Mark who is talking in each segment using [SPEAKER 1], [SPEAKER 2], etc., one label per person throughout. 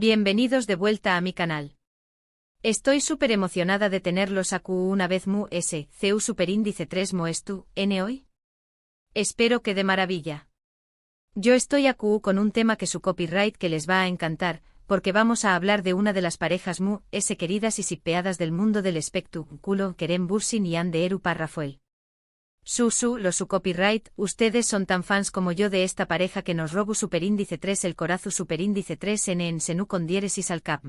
[SPEAKER 1] Bienvenidos de vuelta a mi canal. Estoy súper emocionada de tenerlos aquí una vez mu s, cu superíndice 3 moestu, n hoy. Espero que de maravilla. Yo estoy aquí con un tema que su copyright que les va a encantar, porque vamos a hablar de una de las parejas mu s queridas y sipeadas del mundo del espectáculo, Kerem Bürsin y Hande Erupal Rafael. Su copyright, ustedes son tan fans como yo de esta pareja que nos robu superíndice 3 el corazu superíndice 3n en senu con diéresis al cap.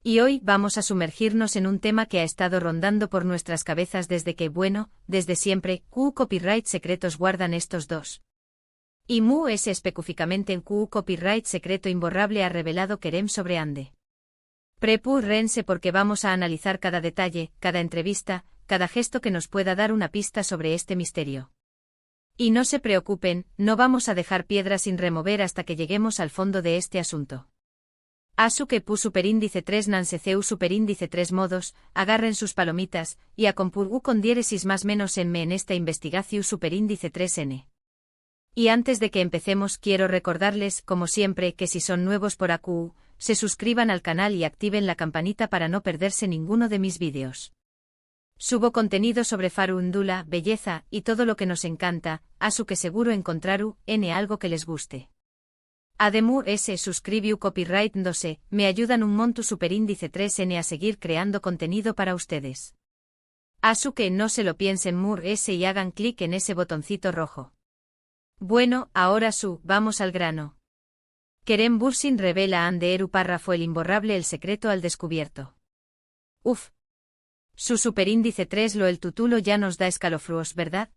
[SPEAKER 1] Y hoy vamos a sumergirnos en un tema que ha estado rondando por nuestras cabezas desde siempre, ¿qué copyright secretos guardan estos dos? Y mu es específicamente en qué copyright secreto imborrable ha revelado Kerem sobre Hande. Prepárense porque vamos a analizar cada detalle, cada entrevista, cada gesto que nos pueda dar una pista sobre este misterio. Y no se preocupen, no vamos a dejar piedra sin remover hasta que lleguemos al fondo de este asunto. Asu que pu superíndice 3 nanseceu superíndice 3 modos, agarren sus palomitas, y acompurgu con diéresis más menos en me en esta investigación superíndice 3n. Y antes de que empecemos quiero recordarles, como siempre, que si son nuevos por aquí, se suscriban al canal y activen la campanita para no perderse ninguno de mis vídeos. Subo contenido sobre farúndula, belleza, y todo lo que nos encanta, asu que seguro encontraru, algo que les guste. Ademu suscribiu copyright 12, me ayudan un monto superíndice 3n a seguir creando contenido para ustedes. Asu que no se lo piensen y hagan clic en ese botoncito rojo. Bueno, ahora vamos al grano. Kerem Bürsin revela a Hande Erupal Rafael imborrable el secreto al descubierto. Uf. Su superíndice 3 el título ya nos da escalofríos, ¿verdad?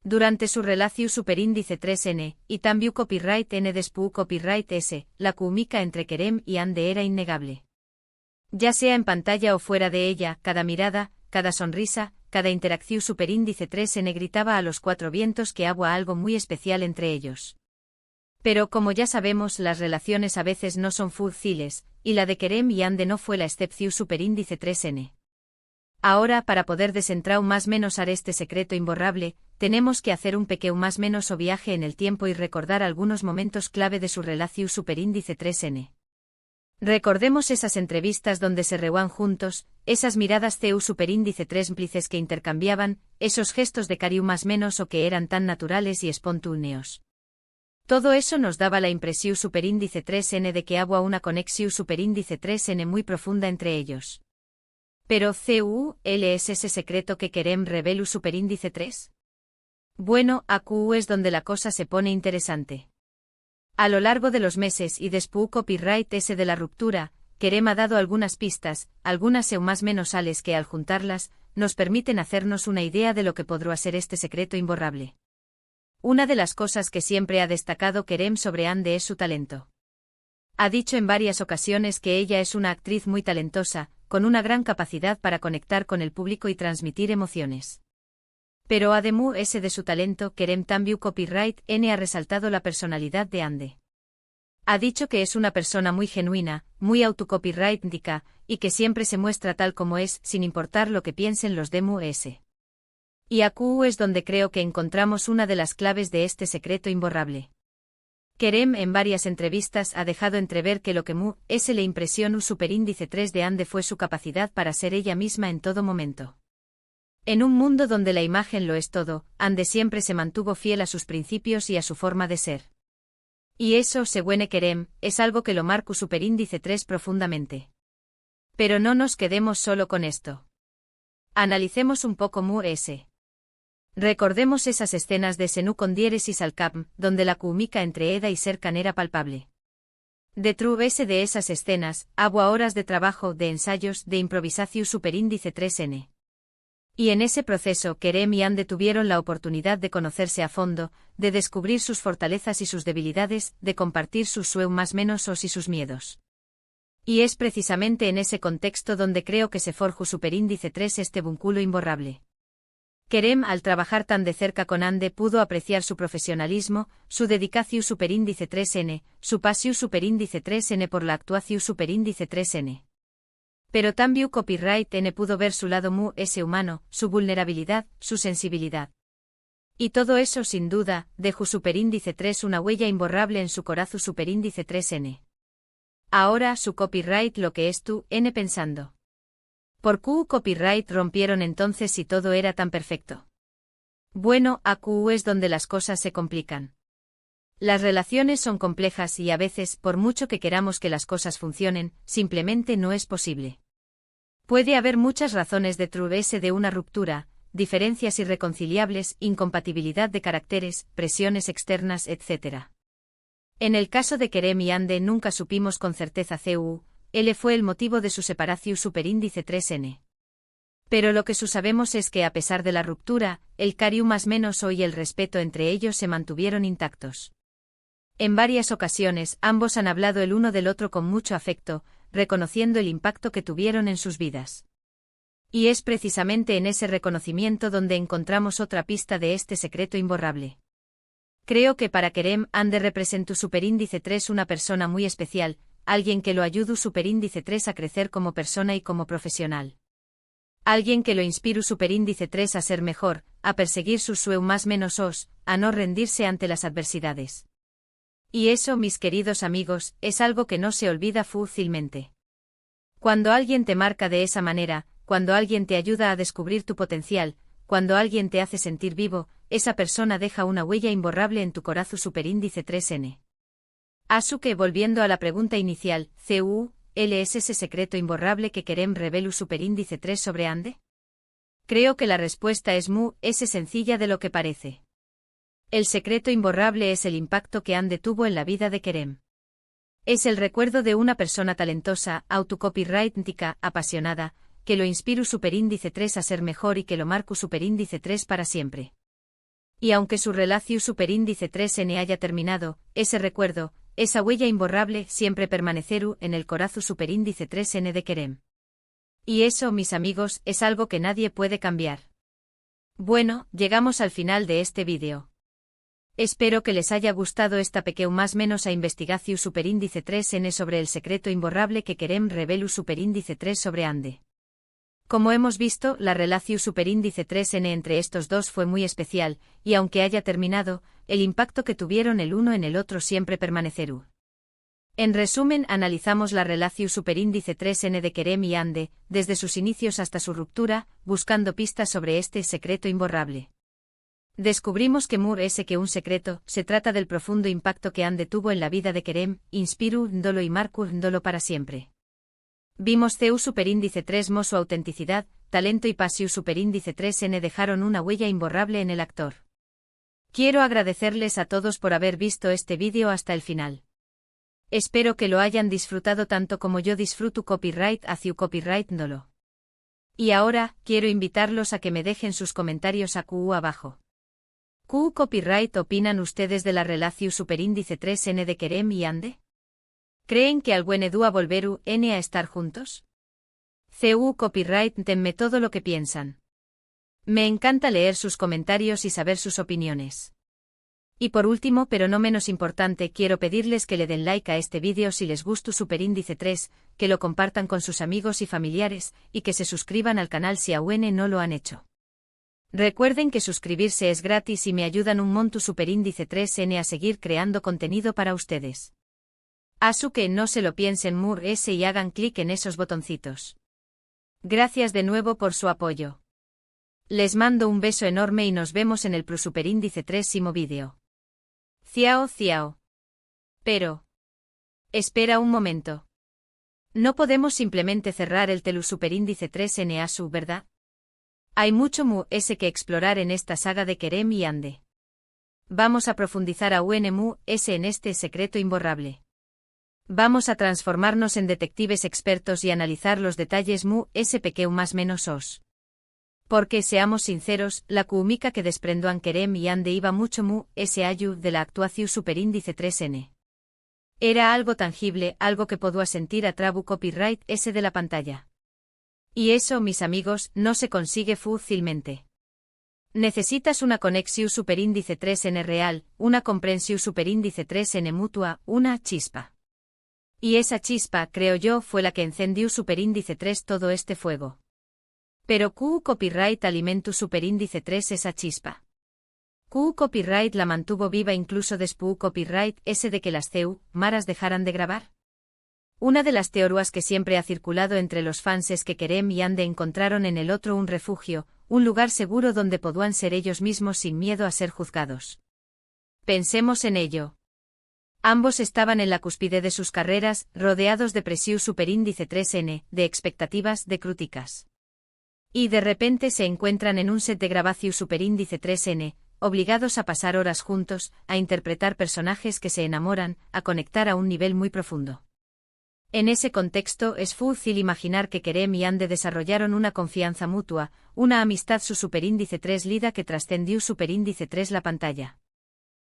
[SPEAKER 1] Durante su relación superíndice 3n, y también copyright n después copyright s, la química entre Kerem y Hande era innegable. Ya sea en pantalla o fuera de ella, cada mirada, cada sonrisa, cada interacción superíndice 3n gritaba a los cuatro vientos que había algo muy especial entre ellos. Pero como ya sabemos, las relaciones a veces no son fáciles, y la de Kerem y Hande no fue la excepción superíndice 3n. Ahora, para poder desentrar más menos a este secreto imborrable, tenemos que hacer un pequeño más menos o viaje en el tiempo y recordar algunos momentos clave de su relación superíndice 3n. Recordemos esas entrevistas donde se reúan juntos, esas miradas cu superíndice 3 cómplices que intercambiaban, esos gestos de cariño más menos o que eran tan naturales y espontáneos. Todo eso nos daba la impresión superíndice 3n de que había una conexión superíndice 3n muy profunda entre ellos. Pero ¿es ese secreto que Kerem revelu superíndice 3? Bueno, aquí es donde la cosa se pone interesante. A lo largo de los meses y después copyright ese de la ruptura, Kerem ha dado algunas pistas, algunas más menos ales que al juntarlas, nos permiten hacernos una idea de lo que podrá ser este secreto imborrable. Una de las cosas que siempre ha destacado Kerem sobre Hande es su talento. Ha dicho en varias ocasiones que ella es una actriz muy talentosa, con una gran capacidad para conectar con el público y transmitir emociones. Pero además de su talento, Kerem también copyright n ha resaltado la personalidad de Hande. Ha dicho que es una persona muy genuina, muy autocopyrightica, y que siempre se muestra tal como es, sin importar lo que piensen los de mu. Y aquí es donde creo que encontramos una de las claves de este secreto imborrable. Kerem en varias entrevistas ha dejado entrever que lo que le impresionó superíndice 3 de Hande fue su capacidad para ser ella misma en todo momento. En un mundo donde la imagen lo es todo, Hande siempre se mantuvo fiel a sus principios y a su forma de ser. Y eso, según Kerem, es algo que lo marca superíndice 3 profundamente. Pero no nos quedemos solo con esto. Analicemos un poco mu. Recordemos esas escenas de senu con diéresis al cap, donde la química entre Eda y Serkan era palpable. Detrás de esas escenas, había horas de trabajo, de ensayos, de improvisación superíndice 3n. Y en ese proceso Kerem y Hande tuvieron la oportunidad de conocerse a fondo, de descubrir sus fortalezas y sus debilidades, de compartir sus más menos y sus miedos. Y es precisamente en ese contexto donde creo que se forjó superíndice 3 este vínculo imborrable. Kerem, al trabajar tan de cerca con Hande, pudo apreciar su profesionalismo, su dedicación superíndice 3n, su pasión superíndice 3n por la actuación superíndice 3n. Pero también copyright n pudo ver su lado humano, su vulnerabilidad, su sensibilidad. Y todo eso sin duda, dejó superíndice 3 una huella imborrable en su corazón superíndice 3n. Ahora su copyright lo que es tú, N pensando. Por Q copyright rompieron entonces si todo era tan perfecto. Bueno, a Q es donde las cosas se complican. Las relaciones son complejas y a veces, por mucho que queramos que las cosas funcionen, simplemente no es posible. Puede haber muchas razones detrás de una ruptura, diferencias irreconciliables, incompatibilidad de caracteres, presiones externas, etc. En el caso de Kerem y Ande nunca supimos con certeza L fue el motivo de su separación superíndice 3N. Pero lo que sabemos es que a pesar de la ruptura, el cariño más menos y el respeto entre ellos se mantuvieron intactos. En varias ocasiones ambos han hablado el uno del otro con mucho afecto, reconociendo el impacto que tuvieron en sus vidas. Y es precisamente en ese reconocimiento donde encontramos otra pista de este secreto imborrable. Creo que para Kerem Ande representó superíndice 3 una persona muy especial, alguien que lo ayudó superíndice 3 a crecer como persona y como profesional. Alguien que lo inspiró superíndice 3 a ser mejor, a perseguir sus sueños más menos a no rendirse ante las adversidades. Y eso, mis queridos amigos, es algo que no se olvida fácilmente. Cuando alguien te marca de esa manera, cuando alguien te ayuda a descubrir tu potencial, cuando alguien te hace sentir vivo, esa persona deja una huella imborrable en tu corazón superíndice 3N. Asuke, volviendo a la pregunta inicial, ¿L es ese secreto imborrable que Kerem reveló superíndice 3 sobre Ande? Creo que la respuesta es sencilla de lo que parece. El secreto imborrable es el impacto que Ande tuvo en la vida de Kerem. Es el recuerdo de una persona talentosa, autocopyrightica, apasionada, que lo inspiró superíndice 3 a ser mejor y que lo marcó superíndice 3 para siempre. Y aunque su relación superíndice 3N haya terminado, ese recuerdo, esa huella imborrable siempre permanecerá en el corazón superíndice 3N de Kerem. Y eso, mis amigos, es algo que nadie puede cambiar. Bueno, llegamos al final de este vídeo. Espero que les haya gustado esta pequeña más menos a investigación superíndice 3N sobre el secreto imborrable que Kerem reveló superíndice 3 sobre Ande. Como hemos visto, la relación superíndice 3N entre estos dos fue muy especial, y aunque haya terminado, el impacto que tuvieron el uno en el otro siempre permanecerá. En resumen, analizamos la relación superíndice 3N de Kerem y Ande, desde sus inicios hasta su ruptura, buscando pistas sobre este secreto imborrable. Descubrimos que que un secreto, se trata del profundo impacto que Ande tuvo en la vida de Kerem, inspirándolo y marcándolo para siempre. Vimos superíndice 3 su autenticidad, talento y pasión superíndice 3N dejaron una huella imborrable en el actor. Quiero agradecerles a todos por haber visto este vídeo hasta el final. Espero que lo hayan disfrutado tanto como yo disfruto copyright hacia copyright-dolo. Y ahora, quiero invitarlos a que me dejen sus comentarios abajo. ¿Qué copyright opinan ustedes de la relación superíndice 3N de Kerem y Ande? ¿Creen que a volveru a estar juntos? Copyright, denme todo lo que piensan. Me encanta leer sus comentarios y saber sus opiniones. Y por último, pero no menos importante, quiero pedirles que le den like a este vídeo si les gustó superíndice 3, que lo compartan con sus amigos y familiares, y que se suscriban al canal si aún no lo han hecho. Recuerden que suscribirse es gratis y me ayudan un montón superíndice 3N a seguir creando contenido para ustedes. Que no se lo piensen y hagan clic en esos botoncitos. Gracias de nuevo por su apoyo. Les mando un beso enorme y nos vemos en el superíndice 3º vídeo. Ciao. Pero. Espera un momento. No podemos simplemente cerrar el superíndice 3N ¿verdad? Hay mucho que explorar en esta saga de Kerem y Ande. Vamos a profundizar aún en este secreto imborrable. Vamos a transformarnos en detectives expertos y analizar los detalles pequeño más menos Porque seamos sinceros, la química que desprendió Kerem y Ande iba mucho ayu de la actuación superíndice 3N. Era algo tangible, algo que podía sentir a trabu copyright de la pantalla. Y eso, mis amigos, no se consigue fácilmente. Necesitas una conexión superíndice 3N real, una comprensión superíndice 3N mutua, una chispa. Y esa chispa, creo yo, fue la que encendió superíndice 3 todo este fuego. Pero copyright alimentó superíndice 3 esa chispa. Copyright la mantuvo viva incluso después copyright de que las maras dejaran de grabar. Una de las teorías que siempre ha circulado entre los fans es que Kerem y Ande encontraron en el otro un refugio, un lugar seguro donde podían ser ellos mismos sin miedo a ser juzgados. Pensemos en ello. Ambos estaban en la cúspide de sus carreras, rodeados de presión superíndice 3N, de expectativas, de críticas. Y de repente se encuentran en un set de grabación superíndice 3N, obligados a pasar horas juntos, a interpretar personajes que se enamoran, a conectar a un nivel muy profundo. En ese contexto es fácil imaginar que Kerem y Ande desarrollaron una confianza mutua, una amistad su superíndice 3 lida que trascendió superíndice 3 la pantalla.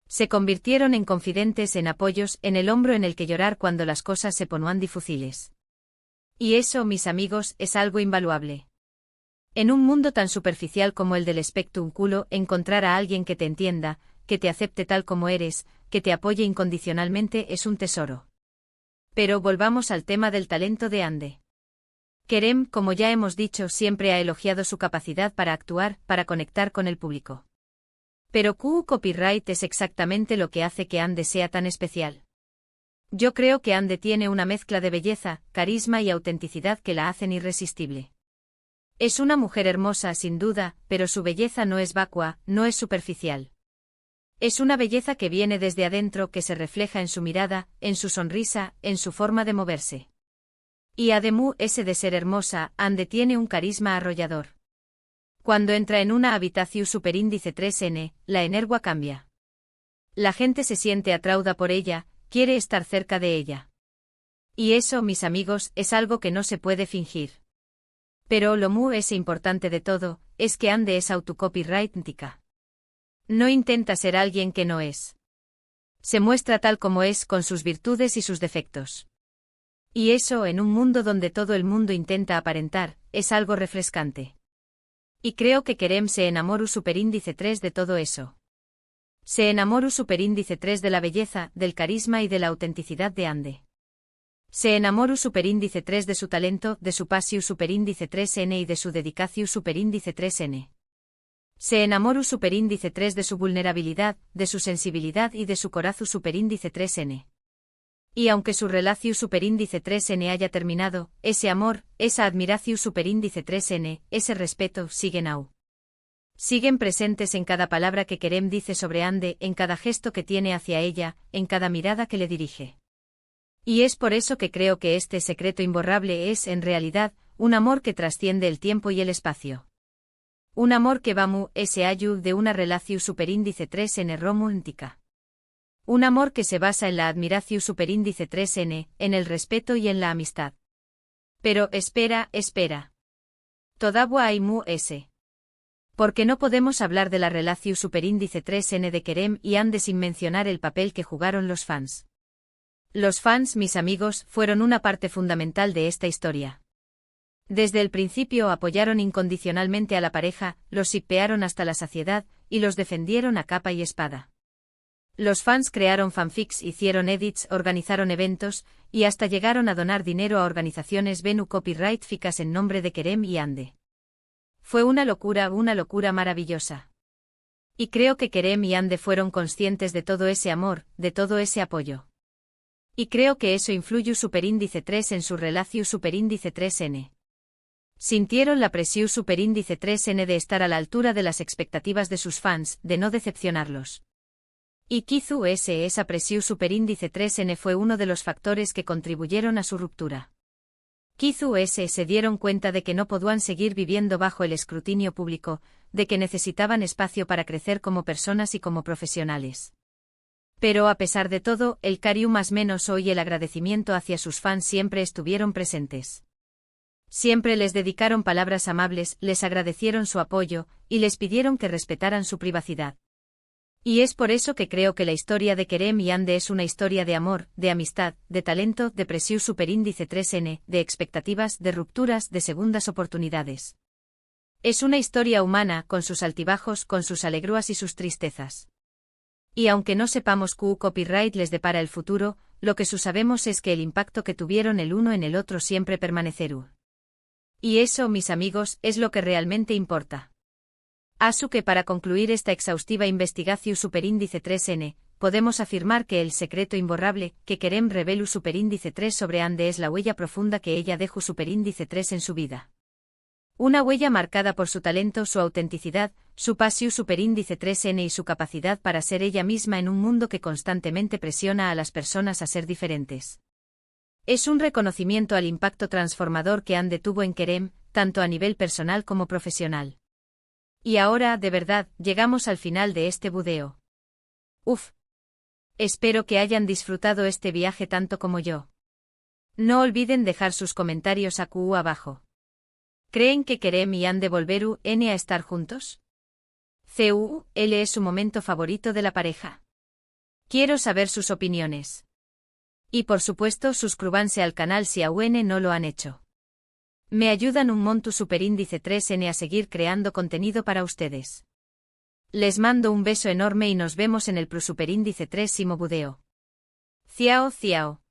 [SPEAKER 1] Se convirtieron en confidentes, en apoyos, en el hombro en el que llorar cuando las cosas se ponían difíciles. Y eso, mis amigos, es algo invaluable. En un mundo tan superficial como el del espectro culo, encontrar a alguien que te entienda, que te acepte tal como eres, que te apoye incondicionalmente es un tesoro. Pero volvamos al tema del talento de Ande. Kerem, como ya hemos dicho, siempre ha elogiado su capacidad para actuar, para conectar con el público. Pero Copyright es exactamente lo que hace que Ande sea tan especial. Yo creo que Ande tiene una mezcla de belleza, carisma y autenticidad que la hacen irresistible. Es una mujer hermosa sin duda, pero su belleza no es vacua, no es superficial. Es una belleza que viene desde adentro, que se refleja en su mirada, en su sonrisa, en su forma de moverse. Y además ese de ser hermosa, Ande tiene un carisma arrollador. Cuando entra en una habitación superíndice 3N, la energía cambia. La gente se siente atraída por ella, quiere estar cerca de ella. Y eso, mis amigos, es algo que no se puede fingir. Pero lo más importante de todo, es que Ande es autocopyrightica. No intenta ser alguien que no es. Se muestra tal como es, con sus virtudes y sus defectos. Y eso, en un mundo donde todo el mundo intenta aparentar, es algo refrescante. Y creo que Kerem se enamoró superíndice 3 de todo eso. Se enamoró superíndice 3 de la belleza, del carisma y de la autenticidad de Ande. Se enamoró superíndice 3 de su talento, de su pasión superíndice 3N y de su dedicación superíndice 3N. Se enamoró superíndice 3 de su vulnerabilidad, de su sensibilidad y de su corazón superíndice 3N. Y aunque su relación superíndice 3N haya terminado, ese amor, esa admiración superíndice 3N, ese respeto, siguen aún. Siguen presentes en cada palabra que Kerem dice sobre Ande, en cada gesto que tiene hacia ella, en cada mirada que le dirige. Y es por eso que creo que este secreto imborrable es, en realidad, un amor que trasciende el tiempo y el espacio. Un amor que va ese ayu de una relación superíndice 3N romántica. Un amor que se basa en la admiración superíndice 3N, en el respeto y en la amistad. Pero espera. Todavía hay ese. Porque no podemos hablar de la relación superíndice 3N de Kerem y Ande sin mencionar el papel que jugaron los fans. Los fans, mis amigos, fueron una parte fundamental de esta historia. Desde el principio apoyaron incondicionalmente a la pareja, los shippearon hasta la saciedad, y los defendieron a capa y espada. Los fans crearon fanfics, hicieron edits, organizaron eventos, y hasta llegaron a donar dinero a organizaciones copyrightficas en nombre de Kerem y Ande. Fue una locura maravillosa. Y creo que Kerem y Ande fueron conscientes de todo ese amor, de todo ese apoyo. Y creo que eso influyó superíndice 3 en su relación superíndice 3N. Sintieron la presión superíndice 3N de estar a la altura de las expectativas de sus fans, de no decepcionarlos. Y quizás esa presión superíndice 3N fue uno de los factores que contribuyeron a su ruptura. Quizás se dieron cuenta de que no podían seguir viviendo bajo el escrutinio público, de que necesitaban espacio para crecer como personas y como profesionales. Pero a pesar de todo, el cariño más menos hoy el agradecimiento hacia sus fans siempre estuvieron presentes. Siempre les dedicaron palabras amables, les agradecieron su apoyo, y les pidieron que respetaran su privacidad. Y es por eso que creo que la historia de Kerem y Ande es una historia de amor, de amistad, de talento, de presión superíndice 3N, de expectativas, de rupturas, de segundas oportunidades. Es una historia humana, con sus altibajos, con sus alegrías y sus tristezas. Y aunque no sepamos qué copyright les depara el futuro, lo que sabemos es que el impacto que tuvieron el uno en el otro siempre permanecerá. Y eso, mis amigos, es lo que realmente importa. Asu que para concluir esta exhaustiva investigación superíndice 3N, podemos afirmar que el secreto imborrable que Kerem revelu superíndice 3 sobre Ande es la huella profunda que ella dejó superíndice 3 en su vida. Una huella marcada por su talento, su autenticidad, su pasión superíndice 3N y su capacidad para ser ella misma en un mundo que constantemente presiona a las personas a ser diferentes. Es un reconocimiento al impacto transformador que Ande tuvo en Kerem, tanto a nivel personal como profesional. Y ahora, de verdad, llegamos al final de este video. Uf. Espero que hayan disfrutado este viaje tanto como yo. No olviden dejar sus comentarios aquí abajo. ¿Creen que Kerem y Ande volveru a estar juntos? ¿Cuál es su momento favorito de la pareja? Quiero saber sus opiniones. Y por supuesto suscríbanse al canal si aún no lo han hecho. Me ayudan un montón superíndice 3N a seguir creando contenido para ustedes. Les mando un beso enorme y nos vemos en el superíndice 3 video. Ciao ciao.